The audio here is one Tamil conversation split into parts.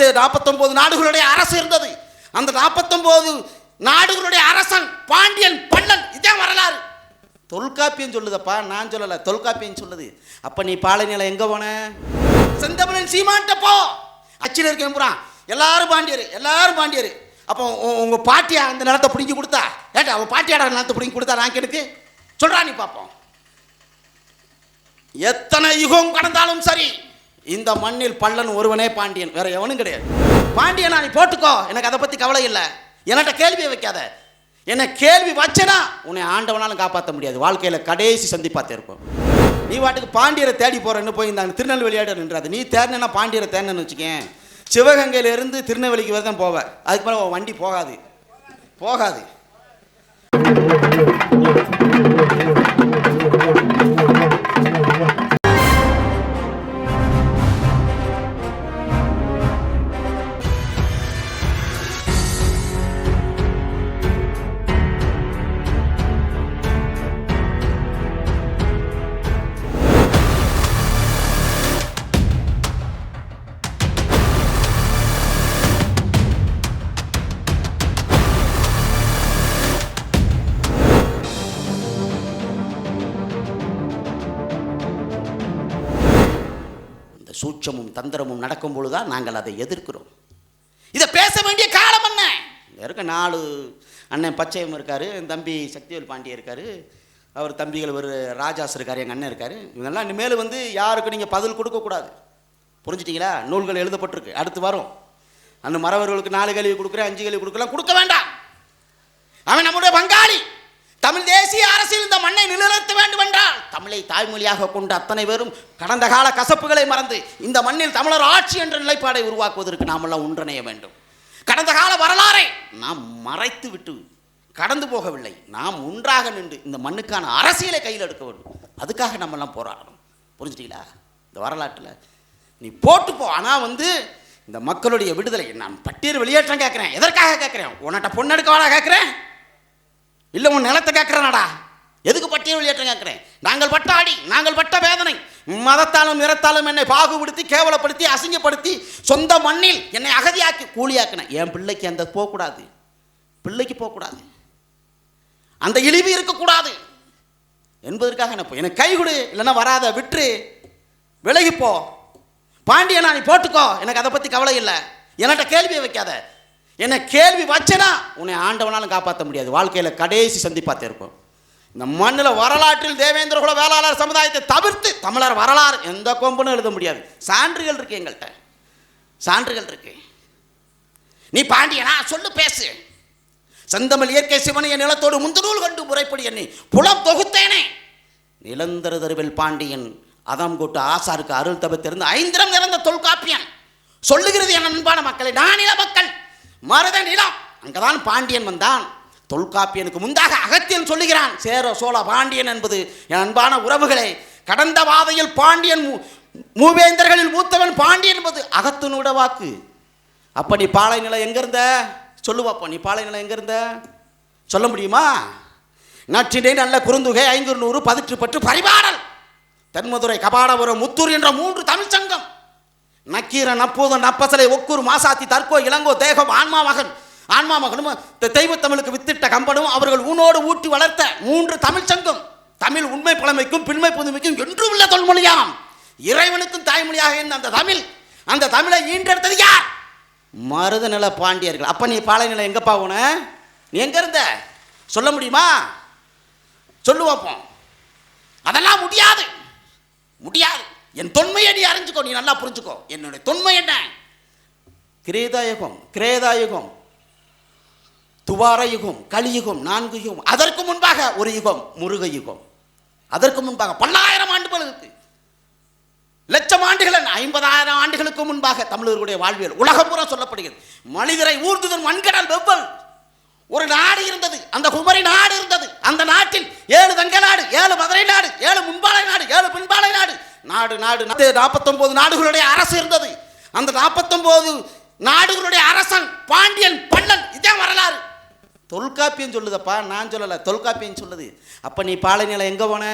49 நாடுகளுடைய அரசு இருந்தது. அந்த 49 நாடுகளுடைய அரசன் பாண்டியன் பல்லன். இதான் வரலாறு. தொல்காப்பியம் சொல்லுதப்பா, நான் சொல்லல, தொல்காப்பியம் சொல்லுது. அப்ப நீ பாலைநிலம் எங்க போன? செந்தமிழன் சீமான்ட்ட போ. அச்சில் இருக்க எல்லாரும் பாண்டியர், எல்லாரும் பாண்டியர். அப்போ உங்க பாட்டியா அந்த நிலத்தை பிடிங்கி கொடுத்தா? ஏட்டா அவன் பாட்டியாட நிலத்தை பிடிங்கி கொடுத்தா? நான் எனக்கு சொல்றா, நீ பார்ப்போம். எத்தனை யுகம் கடந்தாலும் சரி, இந்த மண்ணில் பல்லன் ஒருவனே பாண்டியன், வேற எவனும் கிடையாது. பாண்டியனா நீ போட்டுக்கோ, எனக்கு அதை பத்தி கவலை இல்லை. என்கிட்ட கேள்வியை வைக்காத. என்ன கேள்வி வச்சனா உன்னை ஆண்டவனாலும் காப்பாற்ற முடியாது. வாழ்க்கையில கடைசி சந்திப்பாத்தே இருக்கும். நீ வாட்டுக்கு பாண்டியரை தேடி போறன்னு போய் இந்த திருநெல்வேலியாட நின்றாது. நீ தேடினா பாண்டியரை தேடினு வச்சுக்கேன், சிவகங்கையில இருந்து திருநெல்வேலிக்கு வரதான் போவ. அதுக்கு மேலே வண்டி போகாது, போகாது. சூட்சமும் தந்திரமும் நடக்கும் பொழுதுதான் நாங்கள் அதை எதிர்க்கிறோம். இதை பேச வேண்டிய காலம் என்ன? இருக்க 4 அண்ணன் பச்சையம் இருக்காரு, என் தம்பி சக்திவேல் பாண்டிய இருக்காரு, அவர் தம்பிகள் ஒரு ராஜாஸ் இருக்காரு, எங்கள் அண்ணன் இருக்காரு. இவங்கெல்லாம் இனிமேல் யாருக்கு நீங்கள் பதில் கொடுக்கக்கூடாது. புரிஞ்சுட்டீங்களா? நூல்கள் எழுதப்பட்டிருக்கு, அடுத்து வரும். அந்த மறவர்களுக்கு 4 கேள்வி கொடுக்குறேன், 5 கேள்வி கொடுக்கலாம், கொடுக்க வேண்டாம். அவன் நம்முடைய பங்காளி. தமிழ் தேசிய அரசியல் இந்த மண்ணை நிலைநிறுத்த வேண்டும் என்றால் தமிழை தாய்மொழியாக கொண்ட அத்தனை பேரும் கடந்த கால கசப்புகளை மறந்து இந்த மண்ணில் தமிழர் ஆட்சி என்ற நிலைப்பாடை உருவாக்குவதற்கு நாமெல்லாம் ஒன்றிணைய வேண்டும். கடந்த கால வரலாறை நாம் மறைத்து விட்டு கடந்து போகவில்லை. நாம் ஒன்றாக நின்று இந்த மண்ணுக்கான அரசியலை கையில் எடுக்க வேண்டும். அதுக்காக நம்மெல்லாம் போராடணும். புரிஞ்சுட்டீங்களா? இந்த வரலாற்றில் நீ போட்டுப்போ. ஆனால் இந்த மக்களுடைய விடுதலை, நான் பட்டியல் வெளியேற்றம் கேட்குறேன். எதற்காக கேட்குறேன்? உன்கிட்ட பொண்ணெடுக்கவாடா கேட்குறேன்? இல்லை உன் நிலத்தை கேட்குறேனாடா? எதுக்கு பட்டியல் வெளியேற்றம் கேட்குறேன்? நாங்கள் பட்ட அடி, நாங்கள் பட்ட வேதனை, மதத்தாலும் நிறத்தாலும் என்னை பாகுபடுத்தி கேவலப்படுத்தி அசிங்கப்படுத்தி சொந்த மண்ணில் என்னை அகதியாக்கி கூலியாக்கினேன். என் பிள்ளைக்கு அந்த போகக்கூடாது, பிள்ளைக்கு போகக்கூடாது, அந்த இழிவு இருக்கக்கூடாது என்பதற்காக என்ன எனக்கு கை கொடு, இல்லைன்னா வராத, விட்டு விலகிப்போ. பாண்டியனா நீ போட்டுக்கோ, எனக்கு அதை பற்றி கவலை இல்லை. என்கிட்ட கேள்வியை வைக்காத. என்ன கேள்வி வச்சனா உன்னை ஆண்டவனாலும் காப்பாற்ற முடியாது. வாழ்க்கையில் கடைசி சந்திப்பாத்தே இருக்கும். இந்த மண்ணில் வரலாற்றில் தேவேந்திர குல வேளாளர் சமுதாயத்தை தவிர்த்து தமிழர் வரலாறு எந்த கொம்புன்னு எழுத முடியாது. சான்றுகள் இருக்கு, எங்கள்கிட்ட சான்றுகள் இருக்கு. நீ பாண்டியனா சொல்லு, பேசு. செந்தமிழ் இயற்கை சிவனைய நிலத்தோடு முந்துநூல் கண்டு முறைப்படி என்னை புலம் தொகுத்தேனே. நிலந்தர தருவில் பாண்டியன் அதம் கொட்டு ஆசாருக்கு அருள் தவிர்த்திருந்து 5 நிறந்த தொல்காப்பியன் சொல்லுகிறது. என் அன்பான மக்களை, நானில மக்கள் மருத நிலம், அங்கதான் பாண்டியன் வந்தான். தொல்காப்பியனுக்கு முந்தாக அகத்தியன் சொல்லுகிறான். சேர சோழ பாண்டியன் என்பது என் அன்பான உறவுகளை, கடந்த பாதையில் பாண்டியன் மூவேந்தர்களில் மூத்தவன் பாண்டியன் என்பது அகத்தினோட வாக்கு. அப்ப நீ பாலை நிலம் எங்க இருந்த சொல்லுவாப்போ? நீ பாலை நிலம் எங்க இருந்த சொல்ல முடியுமா? நற்றினை நல்ல குறுந்துகை 500 பதிற்று பற்று பரிபாடல் தென்மதுரை கபாடபுரம் முத்தூர் என்ற 3 தமிழ் சங்கம், நக்கீரன் அப்போதன் அப்பசலை ஒக்கூர் மாசாத்தி தற்கோ இளங்கோ தேகம் ஆன்மா மகனும் தெய்வ தமிழுக்கு வித்திட்ட கம்பனும் அவர்கள் ஊனோடு ஊட்டி வளர்த்த 3 தமிழ் சங்கம். தமிழ் உண்மை பழமைக்கும் பின்மை புதுமைக்கும் என்றும் உள்ள தொல்மொழியாம். இறைவனுக்கும் தாய்மொழியாக இருந்த அந்த தமிழை ஈண்டெடுத்தது யார்? மருத நில பாண்டியர்கள். அப்ப நீ பாலை நிலம் எங்கப்பா போன? நீ எங்க இருந்த சொல்ல முடியுமா? சொல்லுவாப்போம். அதெல்லாம் முடியாது, முடியாது. என் தொன்மையை நீ அறிஞ்சுக்கோ, நீ நல்லா புரிஞ்சுக்கோ. என்னுடைய தொன்மை என்ன? கிரேதாயுகம், துவார யுகம், கலியுகம், 4 யுகம். அதற்கு முன்பாக ஒரு யுகம் முருக யுகம். அதற்கு முன்பாக 10,000 ஆண்டுகளுக்கு, லட்சம் ஆண்டுகள், 50,000 ஆண்டுகளுக்கு முன்பாக தமிழர்களுடைய வாழ்வியல் உலகம் பூரா சொல்லப்படுகிறது. மனிதரை ஊர்ந்துதன் மண்கடல் வெவ்வல் ஒரு நாடு இருந்தது, அந்த குமரி நாடு இருந்தது. அந்த நாட்டில் 7 தங்க நாடு, 7 மதுரை நாடு, 7 முன்பாலை நாடு, 7 பின்பாலை நாடு, 49 நாடுகளுடைய அரசு இருந்தது. அந்த 49 நாடுகளுடைய அரசன் பாண்டியன் பல்லன். இதான் வரலாறு. தொல்காப்பியம் சொல்லுதப்பா, நான் சொல்லல, தொல்காப்பியம் சொல்லுது. அப்ப நீ பாலை நிலம் எங்க போன?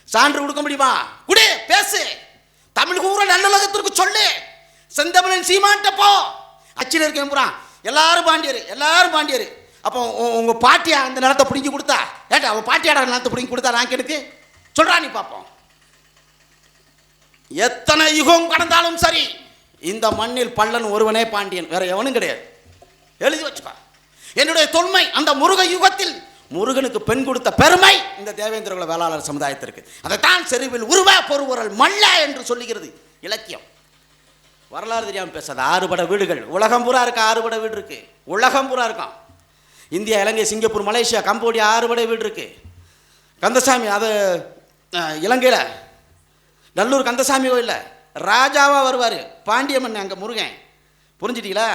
சான்று கொடுக்க முடியுமா? குடு, பேசு. தமிழ் கூற நல்லுலகத்திற்கு சொல்லு. செந்தமிழன் சீமான்ட்ட போ. அச்சில் இருக்கேன் புறான் எல்லாரும் பாண்டியர். அப்போ உங்கள் பாட்டியா அந்த நிலத்தை பிடிங்கி கொடுத்தா? ஏட்டா அவன் பாட்டியாட நிலத்தை பிடிங்கி கொடுத்தா நான் எனக்கு சொல்கிறா? நீ பார்ப்போம். எத்தனை யுகம் கடந்தாலும் சரி, இந்த மண்ணில் பல்லன் ஒருவனே பாண்டியன், வேற எவனும் கிடையாது. எழுதி வச்சுக்கோ. என்னுடைய தொன்மை அந்த முருக யுகத்தில் முருகனுக்கு பெண் கொடுத்த பெருமை இந்த தேவேந்திர குல வேளாளர் சமுதாயத்திற்கு. அதைத்தான் செருவில் உருவ பொறுவுரல் மல்ல என்று சொல்லுகிறது இலக்கியம். வரலாறு தெரியாமல் பேசாத. 6 பட வீடுகள் உலகம் பூரா இருக்கு. 6 பட வீடு இருக்கு, உலகம் பூரா இருக்கான். இந்தியா, இலங்கை, சிங்கப்பூர், மலேசியா, கம்போடியா 6 பட வீடு இருக்கு. கந்தசாமி அது இலங்கையில் நல்லூர் கந்தசாமி கோயிலில் ராஜாவாக வருவார், பாண்டிய மன்னன் அங்கே முருகன். புரிஞ்சிட்டீங்களா?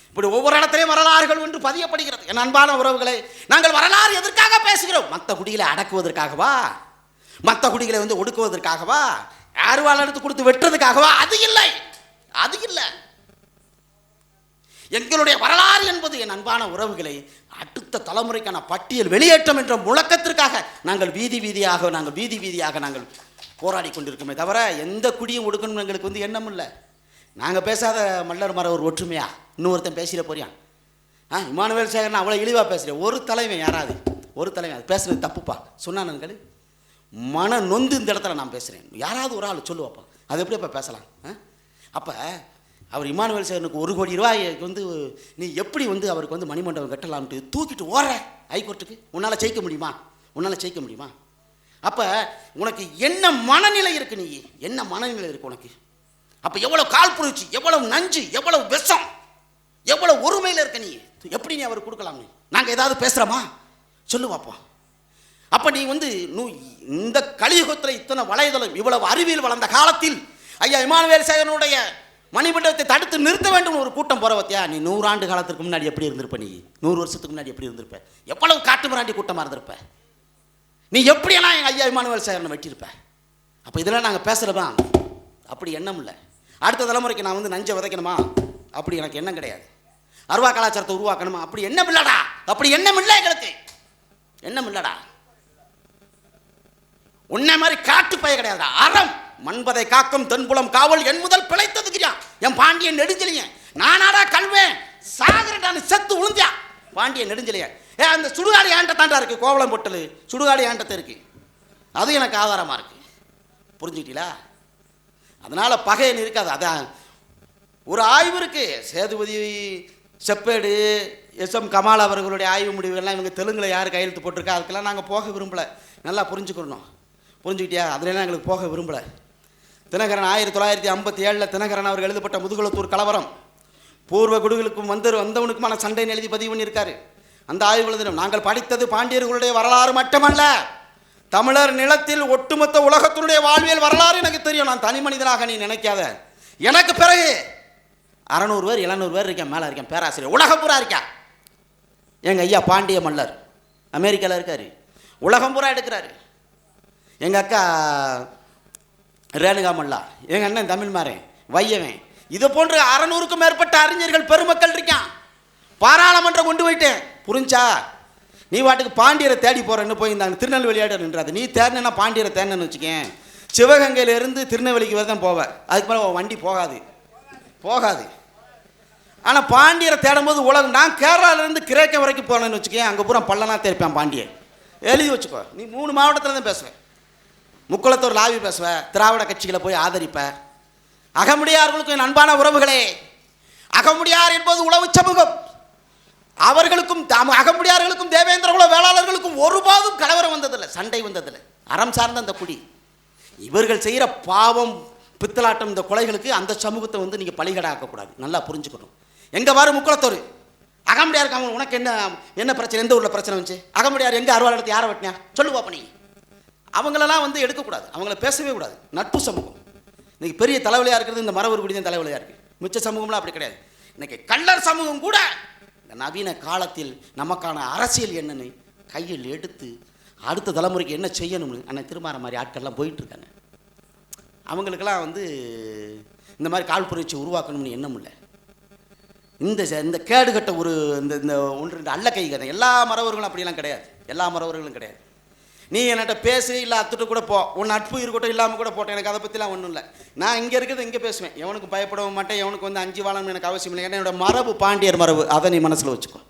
இப்படி ஒவ்வொரு இடத்துலையும் வரலாறுகள் ஒன்று பதியப்படுகிறது. என் அன்பான உறவுகளை, நாங்கள் வரலாறு எதற்காக பேசுகிறோம்? மற்ற குடிகளை அடக்குவதற்காகவா? மற்ற குடிகளை ஒடுக்குவதற்காகவா? அருவாள் எடுத்து கொடுத்து வெட்டுறதுக்காகவா? அது இல்லை, அது இல்லை. எங்களுடைய வரலாறு என்பது என் அன்பான உறவுகளை அடுத்த தலைமுறைக்கான பட்டியல் வெளியேற்றம் என்ற முழக்கத்திற்காக நாங்கள் வீதி வீதியாக நாங்கள் போராடி கொண்டிருக்கோமே தவிர எந்த குடியும் ஒடுக்கணும் எங்களுக்கு எண்ணம் இல்லை. நாங்கள் பேசாத மல்லர் மர ஒரு ஒற்றுமையா இன்னொருத்தன் பேசிட போறியான்? இமானுவேல் சேகரன் அவ்வளோ இழிவாக பேசுகிறேன். ஒரு தலைவன் யாராவது ஒரு தலைவன் அது பேசுறது தப்புப்பா சொன்னானுங்கள். மன நொந்து இந்த இடத்துல நான் பேசுகிறேன். யாராவது ஒரு ஆள் சொல்லுவாப்பா, அது எப்படி இப்போ பேசலாம்? அப்போ அவர் இமானுவேல் சேகரனுக்கு 1 கோடி ரூபாய்க்கு நீ எப்படி அவருக்கு மணிமண்டபம் கட்டலாம்ட்டு தூக்கிட்டு ஓடுற ஹைகோர்ட்டுக்கு. உன்னால் ஜெயிக்க முடியுமா? அப்போ உனக்கு என்ன மனநிலை இருக்கு? நீ என்ன மனநிலை இருக்கு உனக்கு? அப்போ எவ்வளோ காழ்ப்புணர்ச்சி, எவ்வளவு நஞ்சு, எவ்வளவு விஷம், எவ்வளவு ஒருமையில் இருக்க நீ? எப்படி நீ அவருக்கு கொடுக்கலாம்? நாங்கள் ஏதாவது பேசுகிறோமா? சொல்லு பார்ப்போம். அப்போ நீ இந்த கலியுகத்தில் இத்தனை வலைதளம் இவ்வளவு அறிவியல் வளர்ந்த காலத்தில் ஐயா இமானுவேல் சேகரனுடைய மணிமண்டபத்தை தடுத்து நிறுத்த வேண்டும் ஒரு கூட்டம் போற பத்தியா? நீ 100 ஆண்டு காலத்துக்கு முன்னாடி எப்படி இருந்திருப்ப? நீ 100 வருஷத்துக்கு முன்னாடி எப்படி இருந்திருப்ப? எவ்வளவு காட்டு மிராண்டி கூட்டமாக இருந்திருப்ப? நீ எப்படியெல்லாம் எங்கள் ஐயா இமானுவேல் சேகரனை வெட்டியிருப்ப? அப்போ இதெல்லாம் நாங்கள் பேசுகிறதா? அப்படி எண்ணம் இல்லை. அடுத்த தலைமுறைக்கு நான் நஞ்சை விதைக்கணுமா? அப்படி எனக்கு எண்ணம் கிடையாது. அருவா கலாச்சாரத்தை உருவாக்கணுமா? அப்படி எண்ணம் இல்லடா. அப்படி எண்ணம் இல்லை எங்களுக்கு, எண்ணம் இல்லடா. உன்னை மாதிரி காட்டு பய கிடையாதுடா. அறம் மண்பதை காக்கும் தென்புலம் காவல் என் முதல் பிழைத்ததுக்குறியான் என் பாண்டியன் நெடுஞ்செழியன். நானாடா கல்வேன் சாகரடான்னு செத்து உளுந்தியா பாண்டியன் நெடுஞ்செழியன். அந்த சுடுகாடு ஏண்ட தாண்டா இருக்கு, கோவளம் பொட்டல் சுடுகாடு ஏண்டத்தை இருக்கு. அது எனக்கு ஆதாரமாக இருக்கு. புரிஞ்சுக்கிட்டீங்களா? அதனால பகையன் இருக்காது. அதான் ஒரு ஆய்வு இருக்கு. சேதுபதி செப்பேடு எஸ்எம் கமால் அவர்களுடைய ஆய்வு முடிவுகள்லாம் இவங்க தெலுங்குல யார் கையெழுத்து போட்டிருக்கா அதுக்கெல்லாம் நாங்கள் போக விரும்பலை. நல்லா புரிஞ்சுக்கணும். புரிஞ்சுக்கிட்டியா? அதுலாம் எங்களுக்கு போக விரும்பலை. தினகரன் 1957 தினகரன் அவர் எழுதப்பட்ட முதுகுளத்தூர் கலவரம் பூர்வ குடிகளுக்கும் வந்தவனுக்குமான சண்டைன்னு எழுதி பதிவு பண்ணியிருக்காரு. அந்த ஆய்வு எழுதினோம். நாங்கள் படித்தது பாண்டியர்களுடைய வரலாறு மட்டுமல்ல, தமிழர் நிலத்தில் ஒட்டுமொத்த உலகத்தினுடைய வாழ்வியல் வரலாறு எனக்கு தெரியும். நான் தனி மனிதனாக நீ நினைக்காத. எனக்கு பிறகு 600 பேர் 700 பேர் இருக்கேன், மேலே இருக்கேன், பேராசிரியர் உலகம் பூரா இருக்கேன். எங்கள் ஐயா பாண்டிய மல்லர் அமெரிக்காவில் இருக்கார், உலகம் பூரா எடுக்கிறாரு. எங்கள் அக்கா ரேணுகா மல்லா, எங்கள் அண்ணன் தமிழ்மாரன் வையவன், இது போன்று 600க்கும் மேற்பட்ட அறிஞர்கள் பெருமக்கள் இருக்கான். பாராளுமன்றம் கொண்டு போயிட்டேன். புரிஞ்சா? நீ வாட்டுக்கு பாண்டியரை தேடி போகிறேன்னு போயிருந்தாங்க. திருநெல்வேலியாட நின்றாது. நீ தேடினா பாண்டியரை தேடினு வச்சுக்கேன், சிவகங்கையிலேருந்து திருநெல்வேலிக்கு வரதான் போவேன். அதுக்கு மேலே வண்டி போகாது. ஆனால் பாண்டியரை தேடும்போது உலகம், நான் கேரளாவிலேருந்து கிரேக்கம் வரைக்கும் போனேன்னு வச்சுக்கேன், அங்கே பூரா பள்ளனா தேர்ப்பேன் பாண்டியன். எழுதி வச்சுக்கோ. நீ 3 மாவட்டத்தில் தான் பேசுவேன். முக்குளத்தூர் லாவி பேசுவேன், திராவிட கட்சிகளை போய் ஆதரிப்பேன். அகமுடியார்களுக்கும் என் அன்பான உறவுகளே, அகமுடியார் என்பது உளவு சமூகம். அவர்களுக்கும் அகமுடியார்களுக்கும் தேவேந்திர குல வேளாளர்களுக்கும் ஒருபோதும் கலவரம் வந்ததில்லை, சண்டை வந்ததில்லை. அறம் சார்ந்த அந்த குடி. இவர்கள் செய்கிற பாவம் பித்தலாட்டம் இந்த கொலைகளுக்கு அந்த சமூகத்தை நீங்கள் பலிகடாக்கக்கூடாது. நல்லா புரிஞ்சுக்கணும். எங்கே பாரு முக்குளத்தூர் அகமுடியாருக்கு அவங்க உனக்கு என்ன பிரச்சனை? எந்த ஊரில் பிரச்சனை வந்துச்சு? அகமுடியார் எங்கே அருவாள் எடுத்து யாரை வெட்டினா சொல்லுவா? பண்ணி அவங்களெல்லாம் எடுக்கக்கூடாது, அவங்கள பேசவே கூடாது. நட்பு சமூகம் இன்னைக்கு பெரிய தலைவலியாக இருக்கிறது இந்த மரவர் குடி தான் தலைவலியாக இருக்குது. மிச்ச சமூகம்லாம் அப்படி கிடையாது. இன்னைக்கு கள்ளர் சமூகம் கூட இந்த நவீன காலத்தில் நமக்கான அரசியல் என்னன்னு கையில் எடுத்து அடுத்த தலைமுறைக்கு என்ன செய்யணும்னு அண்ணன் திருமாற மாதிரி ஆட்கள்லாம் போயிட்டுருக்காங்க. அவங்களுக்கெல்லாம் இந்த மாதிரி காழ்ப்புணர்ச்சி உருவாக்கணும்னு எண்ணம் இல்லை. இந்த கேடுகட்ட ஒரு இந்த 1-2 அல்ல கை கதை. எல்லா மரவர்களும் அப்படியெல்லாம் கிடையாது. எல்லா மரவர்களும் கிடையாது. நீ என்கிட்ட பேசு, இல்லை அத்துட்டு கூட போ, உன் நட்பு இருக்கட்டும் இல்லாமல் கூட போட்டேன், எனக்கு அதை பற்றிலாம் ஒன்றும் இல்லை. நான் இங்கே இருக்கிறது இங்கே பேசுவேன், எவனுக்கு பயப்படவும் மாட்டேன், எவனுக்கு வந்து அஞ்சு வாழணும்னு எனக்கு அவசியம் இல்லை. ஏன்னா என்னோட மரபு பாண்டியர் மரபு, அதை நீ மனசில் வச்சுக்கோ.